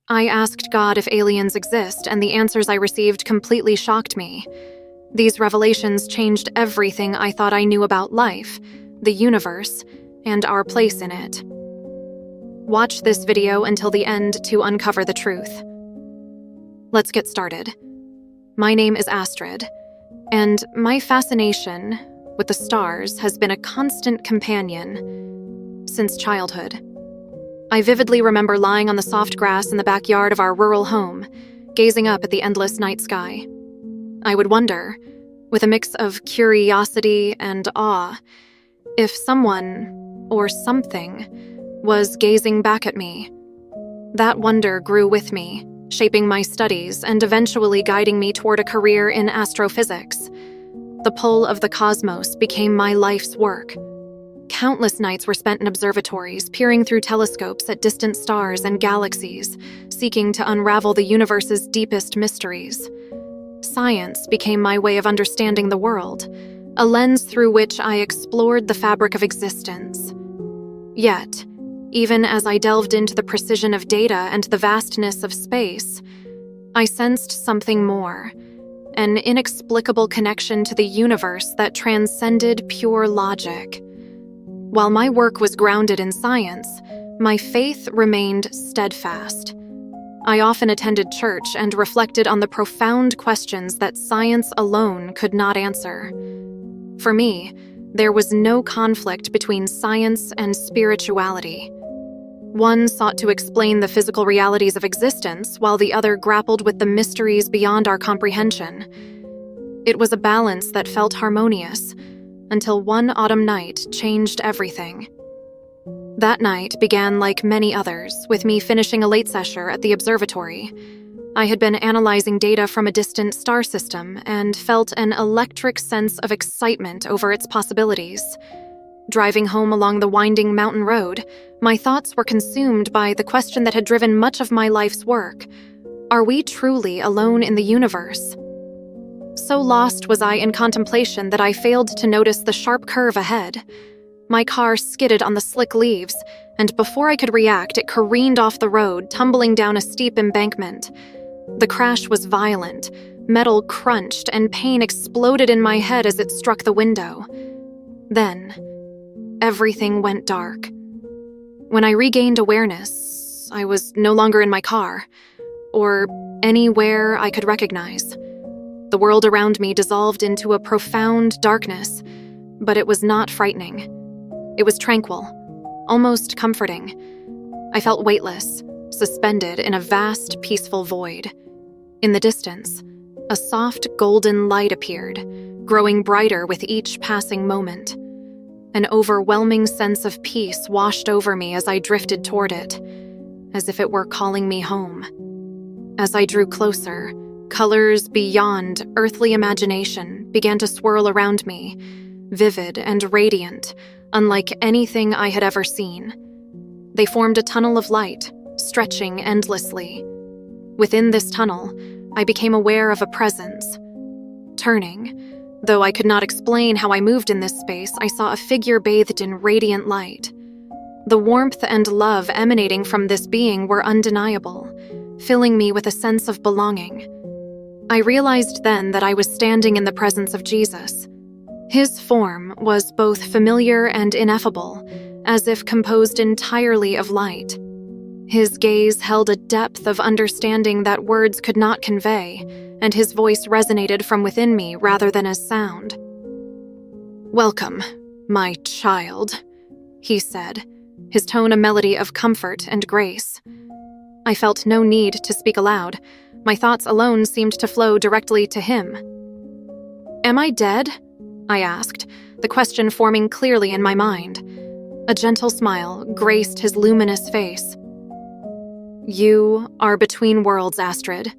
I asked God if aliens exist, and the answers I received completely shocked me. These revelations changed everything I thought I knew about life, the universe, and our place in it. Watch this video until the end to uncover the truth. Let's get started. My name is Astrid, and my fascination with the stars has been a constant companion since childhood. I vividly remember lying on the soft grass in the backyard of our rural home, gazing up at the endless night sky. I would wonder, with a mix of curiosity and awe, if someone or something was gazing back at me. That wonder grew with me, shaping my studies and eventually guiding me toward a career in astrophysics. The pull of the cosmos became my life's work. Countless nights were spent in observatories, peering through telescopes at distant stars and galaxies, seeking to unravel the universe's deepest mysteries. Science became my way of understanding the world, a lens through which I explored the fabric of existence. Yet, even as I delved into the precision of data and the vastness of space, I sensed something more, an inexplicable connection to the universe that transcended pure logic. While my work was grounded in science, my faith remained steadfast. I often attended church and reflected on the profound questions that science alone could not answer. For me, there was no conflict between science and spirituality. One sought to explain the physical realities of existence, while the other grappled with the mysteries beyond our comprehension. It was a balance that felt harmonious, until one autumn night changed everything. That night began like many others, with me finishing a late session at the observatory. I had been analyzing data from a distant star system and felt an electric sense of excitement over its possibilities. Driving home along the winding mountain road, my thoughts were consumed by the question that had driven much of my life's work. Are we truly alone in the universe? So lost was I in contemplation that I failed to notice the sharp curve ahead. My car skidded on the slick leaves, and before I could react, it careened off the road, tumbling down a steep embankment. The crash was violent. Metal crunched, and pain exploded in my head as it struck the window. Then, everything went dark. When I regained awareness, I was no longer in my car, or anywhere I could recognize. The world around me dissolved into a profound darkness, but it was not frightening. It was tranquil, almost comforting. I felt weightless, suspended in a vast, peaceful void. In the distance, a soft golden light appeared, growing brighter with each passing moment. An overwhelming sense of peace washed over me as I drifted toward it, as if it were calling me home. As I drew closer, colors beyond earthly imagination began to swirl around me, vivid and radiant, unlike anything I had ever seen. They formed a tunnel of light, stretching endlessly. Within this tunnel, I became aware of a presence. Turning, though I could not explain how I moved in this space, I saw a figure bathed in radiant light. The warmth and love emanating from this being were undeniable, filling me with a sense of belonging. I realized then that I was standing in the presence of Jesus. His form was both familiar and ineffable, as if composed entirely of light. His gaze held a depth of understanding that words could not convey, and his voice resonated from within me rather than as sound. "Welcome, my child," he said, his tone a melody of comfort and grace. I felt no need to speak aloud. My thoughts alone seemed to flow directly to him. "Am I dead?" I asked, the question forming clearly in my mind. A gentle smile graced his luminous face. "You are between worlds, Astrid,"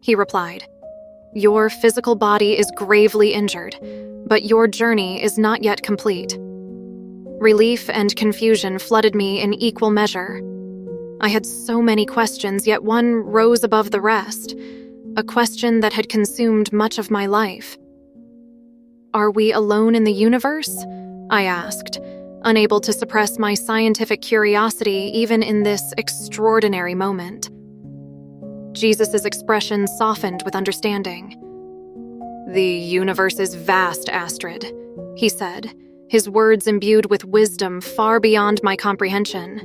he replied. "Your physical body is gravely injured, but your journey is not yet complete." Relief and confusion flooded me in equal measure. I had so many questions, yet one rose above the rest, a question that had consumed much of my life. "Are we alone in the universe?" I asked, unable to suppress my scientific curiosity even in this extraordinary moment. Jesus' expression softened with understanding. "The universe is vast, Astrid," he said, his words imbued with wisdom far beyond my comprehension.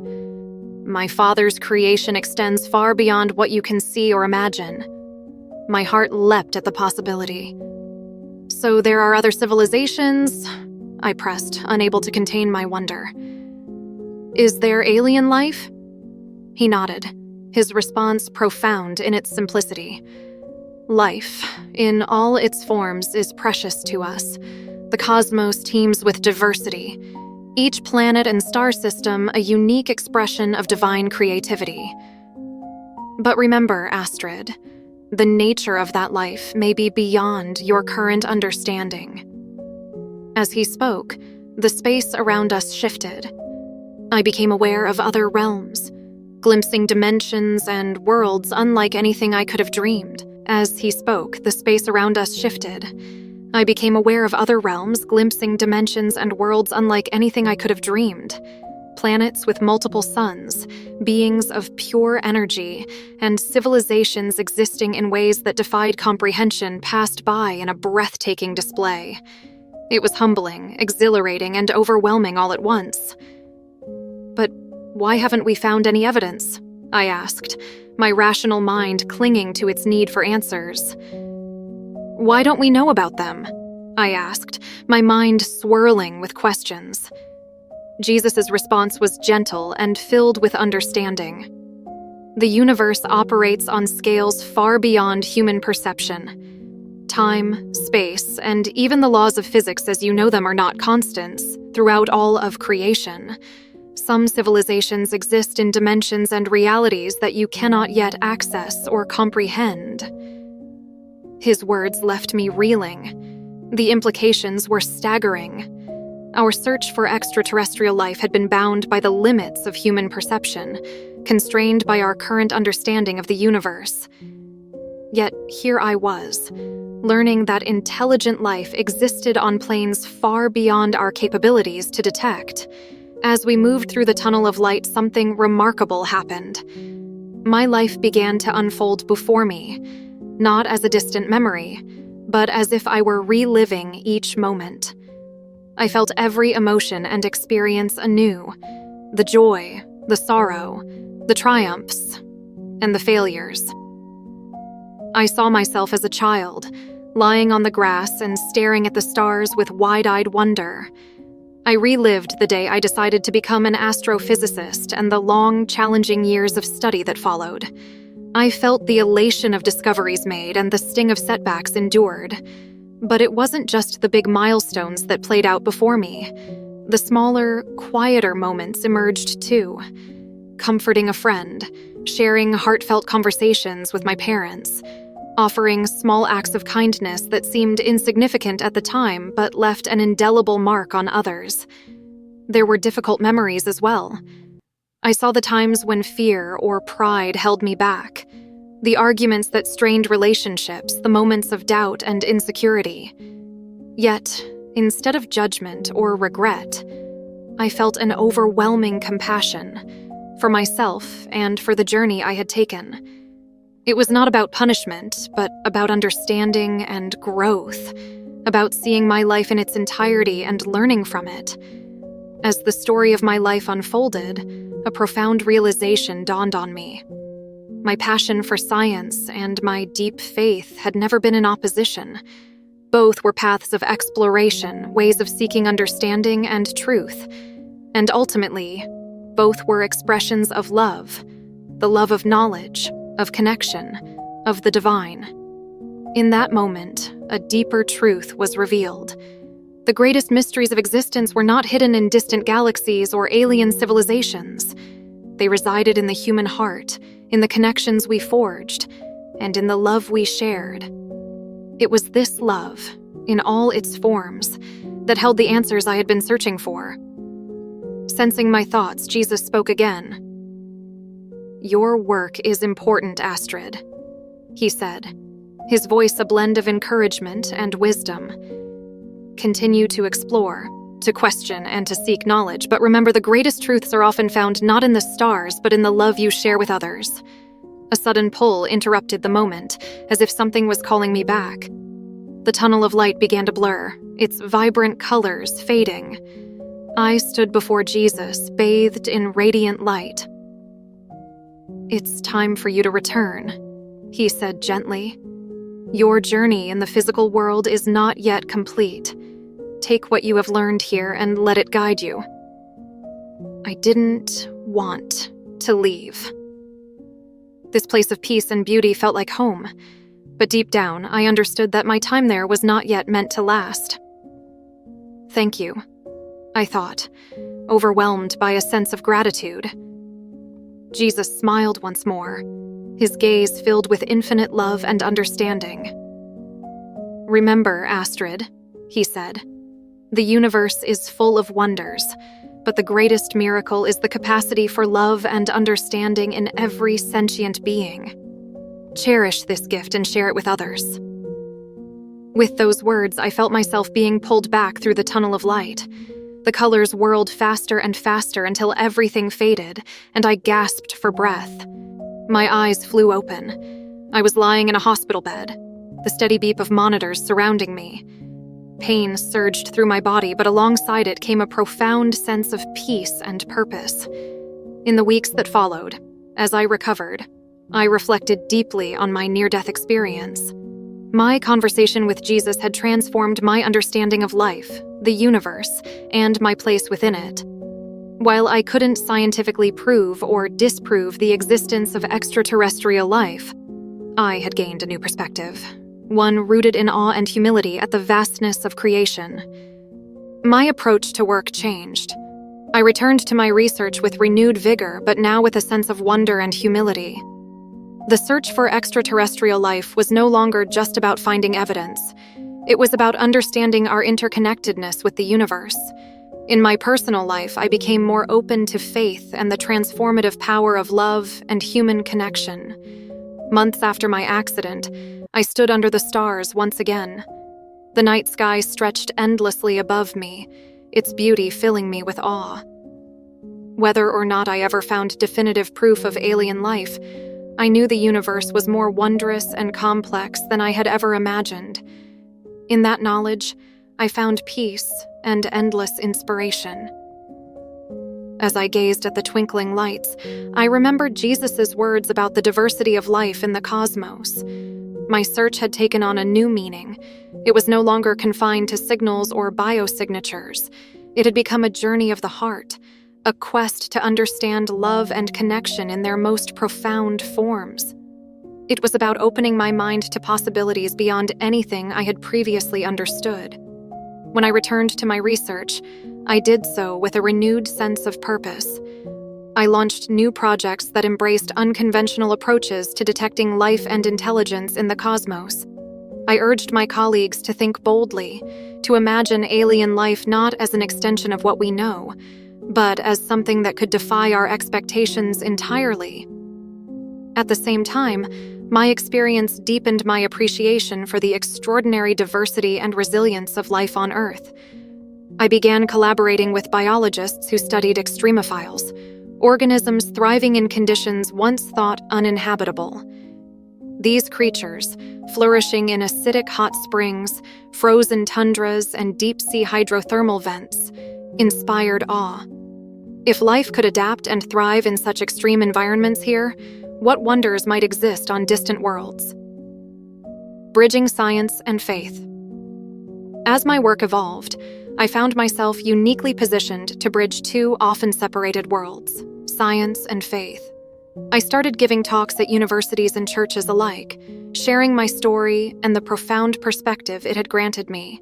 "My Father's creation extends far beyond what you can see or imagine." My heart leapt at the possibility. "So there are other civilizations?" I pressed, unable to contain my wonder. "Is there alien life?" He nodded, his response profound in its simplicity. "Life, in all its forms, is precious to us. The cosmos teems with diversity, each planet and star system a unique expression of divine creativity. But remember, Astrid, the nature of that life may be beyond your current understanding." As he spoke, the space around us shifted. I became aware of other realms, glimpsing dimensions and worlds unlike anything I could have dreamed. As he spoke, the space around us shifted. I became aware of other realms, glimpsing dimensions and worlds unlike anything I could have dreamed. Planets with multiple suns, beings of pure energy, and civilizations existing in ways that defied comprehension passed by in a breathtaking display. It was humbling, exhilarating, and overwhelming all at once. "But why haven't we found any evidence?" I asked, my rational mind clinging to its need for answers. "Why don't we know about them?" I asked, my mind swirling with questions. Jesus' response was gentle and filled with understanding. "The universe operates on scales far beyond human perception. Time, space, and even the laws of physics as you know them are not constants throughout all of creation. Some civilizations exist in dimensions and realities that you cannot yet access or comprehend." His words left me reeling. The implications were staggering. Our search for extraterrestrial life had been bound by the limits of human perception, constrained by our current understanding of the universe. Yet here I was, learning that intelligent life existed on planes far beyond our capabilities to detect. As we moved through the tunnel of light, something remarkable happened. My life began to unfold before me, not as a distant memory, but as if I were reliving each moment. I felt every emotion and experience anew: the joy, the sorrow, the triumphs, and the failures. I saw myself as a child, lying on the grass and staring at the stars with wide-eyed wonder. I relived the day I decided to become an astrophysicist and the long, challenging years of study that followed. I felt the elation of discoveries made and the sting of setbacks endured. But it wasn't just the big milestones that played out before me. The smaller, quieter moments emerged too. Comforting a friend, sharing heartfelt conversations with my parents, offering small acts of kindness that seemed insignificant at the time but left an indelible mark on others. There were difficult memories as well. I saw the times when fear or pride held me back, the arguments that strained relationships, the moments of doubt and insecurity. Yet, instead of judgment or regret, I felt an overwhelming compassion for myself and for the journey I had taken. It was not about punishment, but about understanding and growth, about seeing my life in its entirety and learning from it. As the story of my life unfolded, a profound realization dawned on me. My passion for science and my deep faith had never been in opposition. Both were paths of exploration, ways of seeking understanding and truth. And ultimately, both were expressions of love, the love of knowledge, of connection, of the divine. In that moment, a deeper truth was revealed. The greatest mysteries of existence were not hidden in distant galaxies or alien civilizations. They resided in the human heart, in the connections we forged, and in the love we shared. It was this love, in all its forms, that held the answers I had been searching for. Sensing my thoughts, Jesus spoke again. "Your work is important, Astrid," he said, his voice a blend of encouragement and wisdom. "Continue to explore, to question, and to seek knowledge, but remember the greatest truths are often found not in the stars, but in the love you share with others. A sudden pull interrupted the moment, as if something was calling me back. The tunnel of light began to blur, its vibrant colors fading. I stood before Jesus, bathed in radiant light. "It's time for you to return," he said gently. "Your journey in the physical world is not yet complete. Take what you have learned here and let it guide you." I didn't want to leave. This place of peace and beauty felt like home, but deep down, I understood that my time there was not yet meant to last. "Thank you," I thought, overwhelmed by a sense of gratitude. Jesus smiled once more, his gaze filled with infinite love and understanding. "Remember, Astrid," he said, "the universe is full of wonders, but the greatest miracle is the capacity for love and understanding in every sentient being. Cherish this gift and share it with others." With those words, I felt myself being pulled back through the tunnel of light. The colors whirled faster and faster until everything faded, and I gasped for breath. My eyes flew open. I was lying in a hospital bed, the steady beep of monitors surrounding me. Pain surged through my body, but alongside it came a profound sense of peace and purpose. In the weeks that followed, as I recovered, I reflected deeply on my near-death experience. My conversation with Jesus had transformed my understanding of life, the universe, and my place within it. While I couldn't scientifically prove or disprove the existence of extraterrestrial life, I had gained a new perspective, one rooted in awe and humility at the vastness of creation. My approach to work changed. I returned to my research with renewed vigor, but now with a sense of wonder and humility. The search for extraterrestrial life was no longer just about finding evidence. It was about understanding our interconnectedness with the universe. In my personal life, I became more open to faith and the transformative power of love and human connection. Months after my accident, I stood under the stars once again. The night sky stretched endlessly above me, its beauty filling me with awe. Whether or not I ever found definitive proof of alien life, I knew the universe was more wondrous and complex than I had ever imagined. In that knowledge, I found peace and endless inspiration. As I gazed at the twinkling lights, I remembered Jesus' words about the diversity of life in the cosmos. My search had taken on a new meaning. It was no longer confined to signals or biosignatures. It had become a journey of the heart, a quest to understand love and connection in their most profound forms. It was about opening my mind to possibilities beyond anything I had previously understood. When I returned to my research, I did so with a renewed sense of purpose. I launched new projects that embraced unconventional approaches to detecting life and intelligence in the cosmos. I urged my colleagues to think boldly, to imagine alien life not as an extension of what we know, but as something that could defy our expectations entirely. At the same time, my experience deepened my appreciation for the extraordinary diversity and resilience of life on Earth. I began collaborating with biologists who studied extremophiles, organisms thriving in conditions once thought uninhabitable. These creatures, flourishing in acidic hot springs, frozen tundras, and deep-sea hydrothermal vents, inspired awe. If life could adapt and thrive in such extreme environments here, what wonders might exist on distant worlds? Bridging science and faith. As my work evolved, I found myself uniquely positioned to bridge two often separated worlds, science and faith. I started giving talks at universities and churches alike, sharing my story and the profound perspective it had granted me.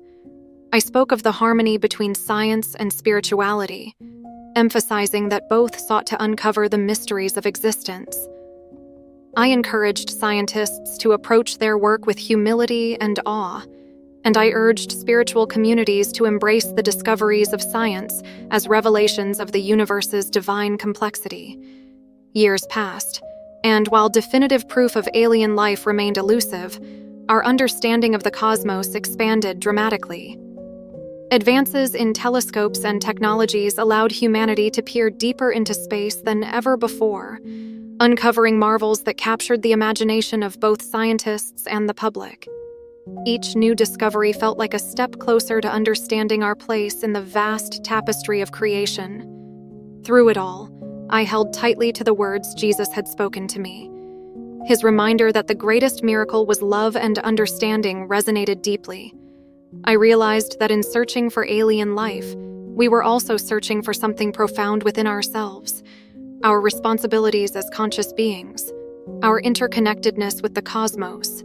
I spoke of the harmony between science and spirituality, emphasizing that both sought to uncover the mysteries of existence. I encouraged scientists to approach their work with humility and awe, and I urged spiritual communities to embrace the discoveries of science as revelations of the universe's divine complexity. Years passed, and while definitive proof of alien life remained elusive, our understanding of the cosmos expanded dramatically. Advances in telescopes and technologies allowed humanity to peer deeper into space than ever before, uncovering marvels that captured the imagination of both scientists and the public. Each new discovery felt like a step closer to understanding our place in the vast tapestry of creation. Through it all, I held tightly to the words Jesus had spoken to me. His reminder that the greatest miracle was love and understanding resonated deeply. I realized that in searching for alien life, we were also searching for something profound within ourselves, our responsibilities as conscious beings, our interconnectedness with the cosmos,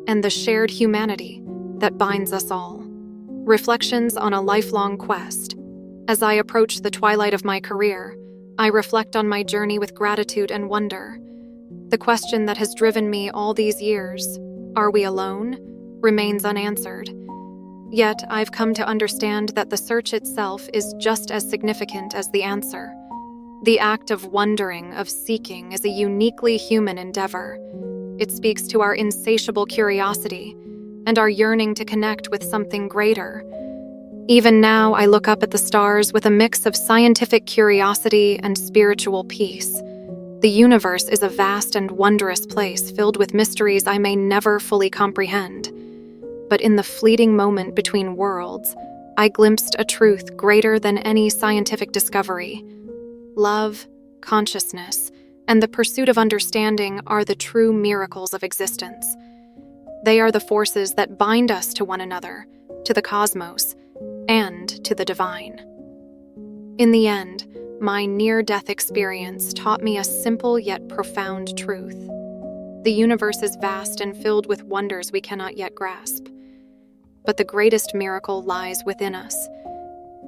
and the shared humanity that binds us all. Reflections on a lifelong quest. As I approach the twilight of my career, I reflect on my journey with gratitude and wonder. The question that has driven me all these years, are we alone, remains unanswered. Yet I've come to understand that the search itself is just as significant as the answer. The act of wondering, of seeking, is a uniquely human endeavor. It speaks to our insatiable curiosity and our yearning to connect with something greater. Even now, I look up at the stars with a mix of scientific curiosity and spiritual peace. The universe is a vast and wondrous place filled with mysteries I may never fully comprehend. But in the fleeting moment between worlds, I glimpsed a truth greater than any scientific discovery. Love, consciousness, and the pursuit of understanding are the true miracles of existence. They are the forces that bind us to one another, to the cosmos, and to the divine. In the end, my near-death experience taught me a simple yet profound truth. The universe is vast and filled with wonders we cannot yet grasp. But the greatest miracle lies within us,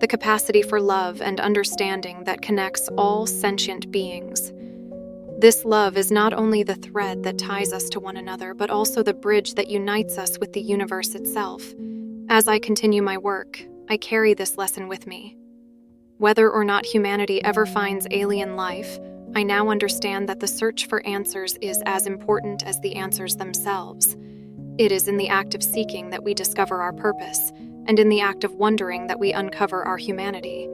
the capacity for love and understanding that connects all sentient beings. This love is not only the thread that ties us to one another, but also the bridge that unites us with the universe itself. As I continue my work, I carry this lesson with me. Whether or not humanity ever finds alien life, I now understand that the search for answers is as important as the answers themselves. It is in the act of seeking that we discover our purpose, and in the act of wondering that we uncover our humanity.